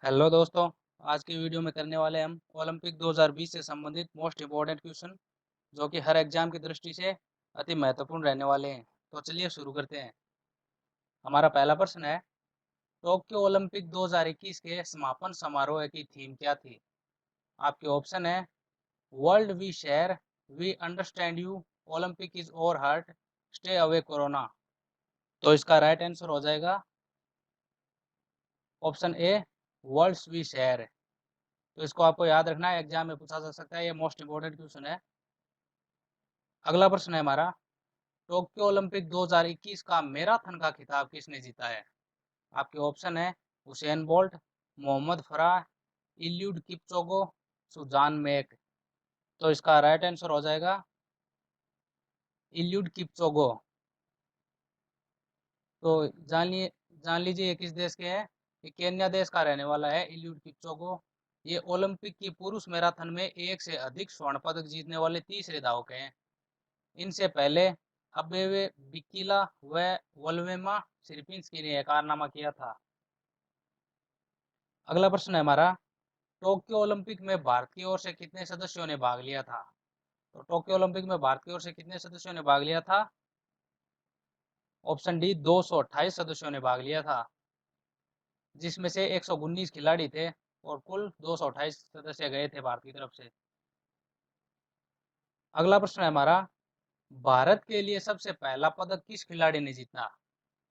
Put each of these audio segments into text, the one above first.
Hello दोस्तों। आज की वीडियो में करने वाले हम ओलंपिक 2020 से संबंधित मोस्ट इम्पोर्टेंट क्वेश्चन जो कि हर एग्जाम की दृष्टि से अति महत्वपूर्ण रहने वाले हैं। तो चलिए शुरू करते हैं। हमारा पहला प्रश्न है, टोक्यो ओलंपिक 2021 के समापन समारोह की थीम क्या थी? आपके ऑप्शन है, world we share, we understand you, Olympic is over heart, stay away corona. तो इसका राइट आंसर हो जाएगा option A, worlds we share. तो इसको आपको याद रखना है, एग्जाम में पूछा जा सकता है, ये मोस्ट इंपोर्टेंट क्वेश्चन है। अगला प्रश्न है हमारा, टोक्यो ओलंपिक 2021 का मैराथन का खिताब किसने जीता है? आपके ऑप्शन है, Usain Bolt, Mohamed Farah, Eliud Kipchoge, सुजान मेक। तो इसका राइट आंसर हो जाएगा इल्यूड किपचोगो। तो जान लीजिए ये किस देश के हैं। ये केन्या देश का रहने वाला है इल्यूड किपचोगो। ये ओलंपिक की पुरुष मैराथन में एक से अधिक स्वर्ण पदक जीतने वाले तीसरे धावक हैं। इनसे पहले अबेवे बिकिला व वोल्वेमा सिरपिंस्की ने यह कारनामा किया था। अगला प्रश्न है हमारा, टोक्यो ओलंपिक में भारत की ओर से कितने सदस्यों ने भाग लिया था? तो टोक्यो ओलंपिक में भारत की ओर से कितने सदस्यों ने भाग लिया था? ऑप्शन डी, 228 सदस्यों ने भाग लिया था, जिसमें से 119 खिलाड़ी थे और कुल 228 सदस्य गए थे भारत की तरफ से। अगला प्रश्न है हमारा, भारत के लिए सबसे पहला पदक किस खिलाड़ी ने जीता?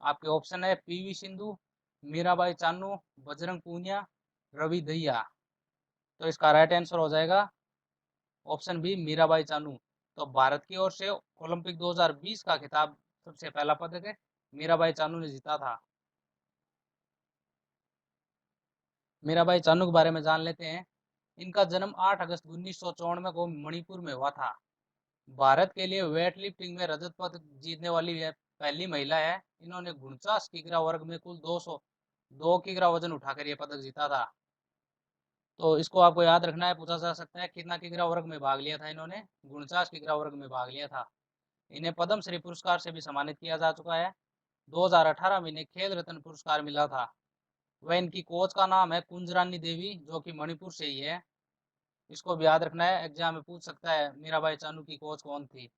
आपके ऑप्शन है, पीवी सिंधु, मीराबाई चानू, बजरंग पूनिया, रवि दहिया। तो इसका राइट आंसर हो जाएगा ऑप्शन बी, मीराबाई चानू। तो भारत की ओर से ओलंपिक 2020 का खिताब सबसे पहला पदक है मीराबाई चानू ने जीता था। मीराबाई चानू के बारे में जान लेते हैं। इनका जन्म 8 अगस्त 1994 को मणिपुर में हुआ था। भारत के लिए वेट लिफ्टिंग में रजत पदक जीतने वाली यह पहली महिला है। इन्होंने 49 किग्रा वर्ग में कुल 202 किग्रा वजन उठाकर यह पदक जीता था। तो इसको आपको याद रखना है, पूछा जा सकता है कितना किग्रा वर्ग में भाग लिया था इन्होंने? 49 किग्रा वर्ग में भाग लिया था। इन्हें पद्म श्री पुरस्कार से भी सम्मानित किया जा चुका है। 2018 में इन्हें खेल रत्न पुरस्कार मिला था। वह इनकी कोच का नाम है कुंजरानी देवी, जो कि मणिपुर से ही है। इसको भी याद रखना है, एग्जाम में पूछ सकता है मीराबाई चानू की कोच कौन थी।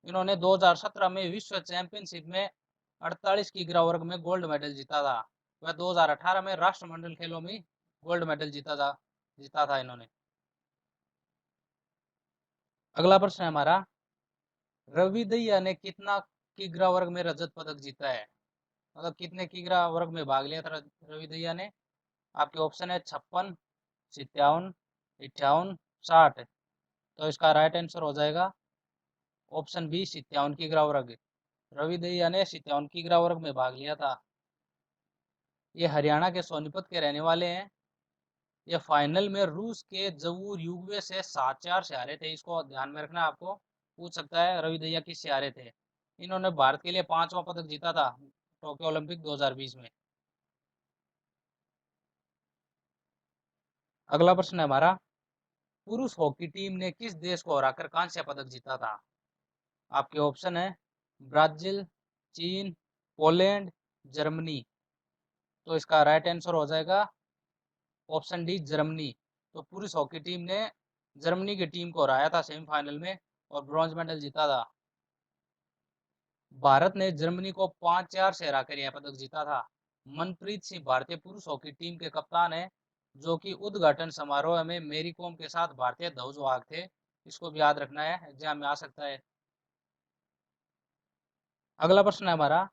इन्होंने 2017 में विश्व चैंपियनशिप में 48 किग्रा वर्ग में गोल्ड मेडल जीता था। वह 2018 में राष्ट्रमंडल खेलों में गोल्ड मेडल जीता था इन्होंने। अगला प्रश्न है हमारा, रवि दहिया ने कितना किग्रा वर्ग में रजत पदक जीता है? मतलब कितने किग्रा वर्ग में भाग लिया था रवि दहिया ने? आपके ऑप्शन है 56, 57, 58, 60। तो इसका राइट आंसर हो जाएगा ऑप्शन बी, 57 किग्रा वर्ग। रवि दहिया ने 57 किग्रा वर्ग में भाग लिया था। ये हरियाणा के सोनीपत के रहने वाले हैं। ये फाइनल में रूस के जवूर युगवे से 7-4 से हारे थे। इसको ध्यान में रखना, आपको पूछ सकता है रवि दहिया किससे हारे थे। इन्होंने भारत के लिए 5वां पदक जीता था टोक्यो ओलंपिक 2020 में। अगला प्रश्न है हमारा, पुरुष हॉकी टीम ने किस देश को हराकर कांस्य पदक जीता था? आपके ऑप्शन है, ब्राजील, चीन, पोलैंड, जर्मनी। तो इसका राइट आंसर हो जाएगा ऑप्शन डी, जर्मनी। तो पुरुष हॉकी टीम ने जर्मनी की टीम को हराया था सेमीफाइनल में और ब्रॉन्ज मेडल जीता था। भारत ने जर्मनी को 5-4 से हराकर यह पदक जीता था। मनप्रीत सिंह भारतीय पुरुष हॉकी टीम के कप्तान है, जो कि उद्घाटन समारोह में मेरी कॉम के साथ भारतीय ध्वजवाहक थे। इसको भी याद रखना है, एग्जाम में आ सकता है। अगला प्रश्न है हमारा,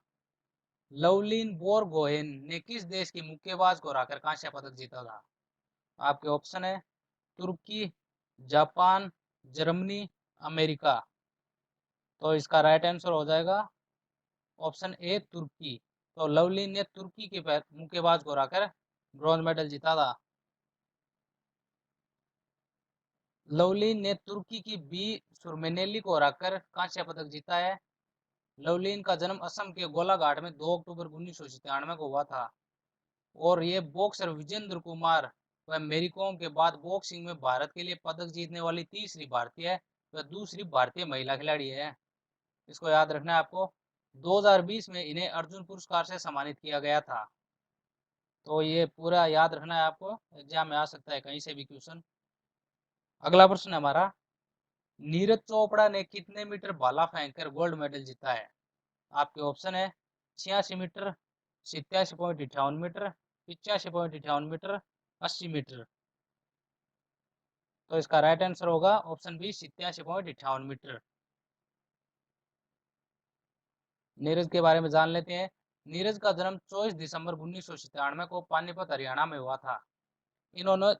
लवलिन बोरगोहेन ने किस देश की मुक्केबाज को हराकर कांस्य पदक जीता था? आपके ऑप्शन है, तुर्की, जापान, जर्मनी, अमेरिका। तो इसका राइट आंसर हो जाएगा ऑप्शन ए, तुर्की। तो लवली ने तुर्की के मुक्केबाज को हराकर ब्रॉन्ज मेडल जीता था। लवलीन ने तुर्की की बी सुरमेनेली को हराकर कांस्य पदक जीता है। लवलीन का जन्म असम के गोलाघाट में 2 अक्टूबर 1997 को हुआ था। और ये बॉक्सर विजेंद्र कुमार व मेरी कॉम के बाद बॉक्सिंग में भारत के लिए पदक जीतने वाली तीसरी भारतीय है, वह दूसरी भारतीय महिला खिलाड़ी है। इसको याद रखना है आपको। 2020 में इन्हें अर्जुन पुरस्कार से सम्मानित किया गया था। तो ये पूरा याद रखना है आपको, एग्जाम में आ सकता है कहीं से भी क्वेश्चन। अगला प्रश्न है हमारा, नीरज चोपड़ा ने कितने मीटर भाला फेंककर गोल्ड मेडल जीता है? आपके ऑप्शन है 86 मीटर, 87.58 मीटर, 85.58 मीटर, 80 मीटर। तो इसका राइट आंसर होगा ऑप्शन बी 87.58 मीटर। नीरज के बारे में जान लेते हैं। नीरज का जन्म 24 दिसंबर 1997 को पानीपत हरियाणा में हुआ था। इन्होंने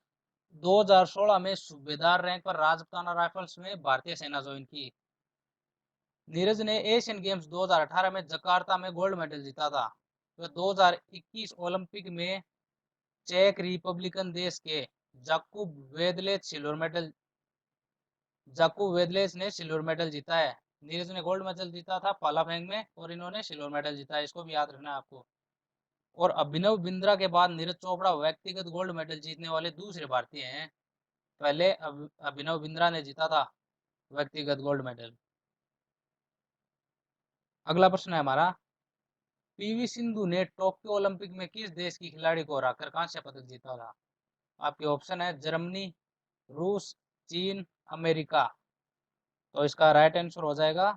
2016 में सूबेदार रैंक पर राजपूताना राइफल्स में भारतीय सेना ज्वाइन की। नीरज ने एशियन गेम्स 2018 में जकार्ता में गोल्ड मेडल जीता था। वह 2021 ओलंपिक में चेक रिपब्लिकन देश के जाकूब वेदलेच सिल्वर मेडल जाकूब वेदलेच ने सिल्वर मेडल जीता है। नीरज ने गोल्ड मेडल जीता था पाला फेंक में, और इन्होंने सिल्वर मेडल जीता है, इसको भी याद रखना है आपको। और अभिनव बिंद्रा के बाद नीरज चोपड़ा व्यक्तिगत गोल्ड मेडल जीतने वाले दूसरे भारतीय हैं। पहले अभिनव बिंद्रा ने जीता था व्यक्तिगत गोल्ड मेडल। अगला प्रश्न है हमारा, पीवी सिंधु ने टोक्यो ओलंपिक में किस देश की खिलाड़ी को हराकर कांस्य पदक जीता था? आपके ऑप्शन है जर्मनी, रूस, चीन, अमेरिका। तो इसका राइट आंसर हो जाएगा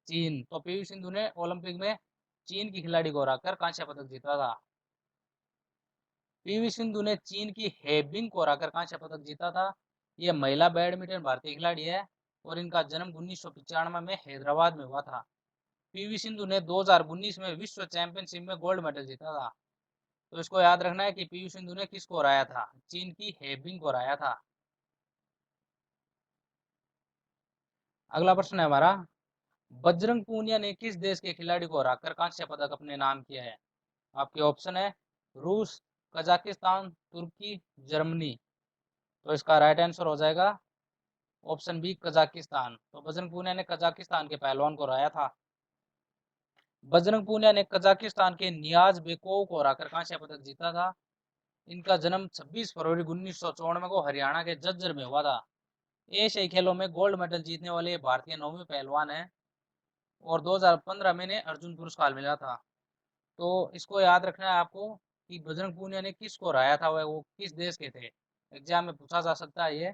चीन। तो पीवी सिंधु ने ओलंपिक में चीन की खिलाड़ी को हराकर कांस्य पदक जीता था। पीवी सिंधु ने चीन की हेबिंग को हराकर कांस्य पदक जीता था। यह महिला बैडमिंटन भारतीय खिलाड़ी है, और इनका जन्म 1995 में हैदराबाद में हुआ था। पीवी सिंधु ने 2019 में विश्व चैंपियनशिप में गोल्ड मेडल जीता था। तो इसको याद रखना है कि पीवी सिंधु ने किसको हराया था? चीन की हेबिंग को हराया था। अगला प्रश्न है हमारा, बजरंग पूनिया ने किस देश के खिलाड़ी को हराकर कांस्य पदक अपने नाम किया है? आपके ऑप्शन है रूस, कजाकिस्तान, तुर्की, जर्मनी। तो इसका राइट आंसर हो जाएगा ऑप्शन बी कजाकिस्तान। तो बजरंग पूनिया ने कजाकिस्तान के पहलवान को हराया था। बजरंग पूनिया ने कजाकिस्तान के नियाज बेकोव को हराकर कांस्य पदक जीता था। इनका जन्म 26 फरवरी 1994 को हरियाणा के झज्जर में हुआ था। एशियाई खेलों में गोल्ड मेडल जीतने वाले भारतीय 9वें पहलवान हैं, और 2015 में इन्हें अर्जुन पुरस्कार मिला था। तो इसको याद रखना है आपको कि बजरंग पूनिया ने किसको हराया था, वह वो किस देश के थे। एग्जाम में पूछा जा सकता है ये।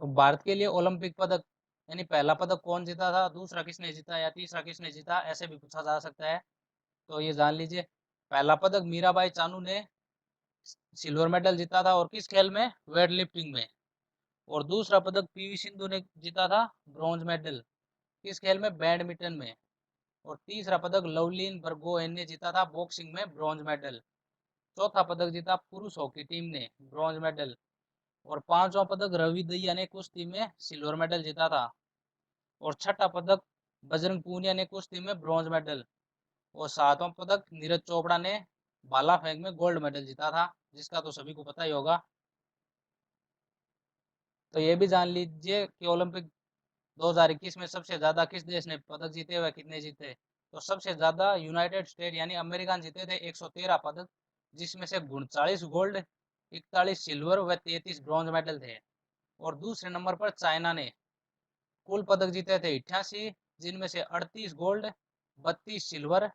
तो भारत के लिए ओलंपिक पदक यानी पहला पदक कौन जीता था, दूसरा किसने जीता, या तीसरा किसने जीता, ऐसे भी पूछा जा सकता है। तो ये जान लीजिए, पहला पदक मीराबाई चानू ने सिल्वर मेडल जीता था, और किस खेल में? वेट लिफ्टिंग में। और दूसरा पदक पीवी सिंधु ने जीता था ब्रॉन्ज मेडल, किस खेल में? बैडमिंटन में। और तीसरा पदक लवलीन बरगोहेन ने जीता था बॉक्सिंग में, ब्रॉन्ज मेडल। चौथा पदक जीता पुरुष हॉकी टीम ने, ब्रॉन्ज मेडल। और पांचवा पदक रवि दहिया ने कुश्ती में सिल्वर मेडल जीता था। और छठा पदक बजरंग पूनिया ने कुश्ती में ब्रॉन्ज मेडल। और सातवां पदक नीरज चोपड़ा ने भाला फेंक में गोल्ड मेडल जीता था, जिसका तो सभी को पता ही होगा। तो ये भी जान लीजिए कि ओलंपिक 2021 में सबसे ज्यादा किस देश ने पदक जीते हुए कितने जीते? तो सबसे ज्यादा यूनाइटेड स्टेट यानी अमेरिका जीते थे 113 पदक, जिसमें से 39 गोल्ड, 41 सिल्वर व 33 ब्रॉन्ज मेडल थे। और दूसरे नंबर पर चाइना ने कुल पदक जीते थे 88, जिनमें से 38 गोल्ड, 32 सिल्वर,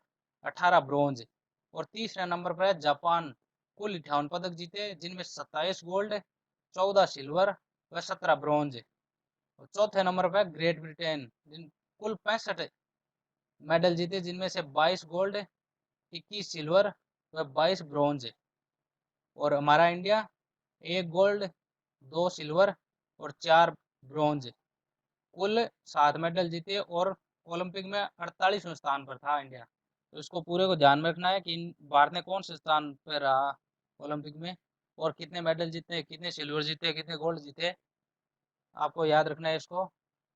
18 ब्रॉन्ज। और तीसरे नंबर पर है जापान, कुल 58 पदक जीते, जिनमें 27 गोल्ड, 14 सिल्वर व 17 ब्रॉन्ज। और चौथे नंबर पर ग्रेट ब्रिटेन, जिन कुल 65 मेडल जीते, जिनमें से 22 गोल्ड, 21 सिल्वर व 22 ब्रॉन्ज। और हमारा इंडिया 1 गोल्ड, 2 सिल्वर और 4 ब्रॉन्ज, कुल 7 मेडल जीते, और ओलंपिक में 48वें स्थान पर था इंडिया। तो इसको पूरे को ध्यान में रखना है कि भारत ने कौन से स्थान पर रहा ओलंपिक में, और कितने मेडल जीते, कितने सिल्वर जीते, कितने गोल्ड जीते, आपको याद रखना है इसको।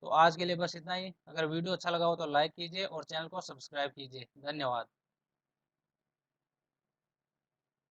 तो आज के लिए बस इतना ही। अगर वीडियो अच्छा लगा हो तो लाइक कीजिए और चैनल को सब्सक्राइब कीजिए। धन्यवाद।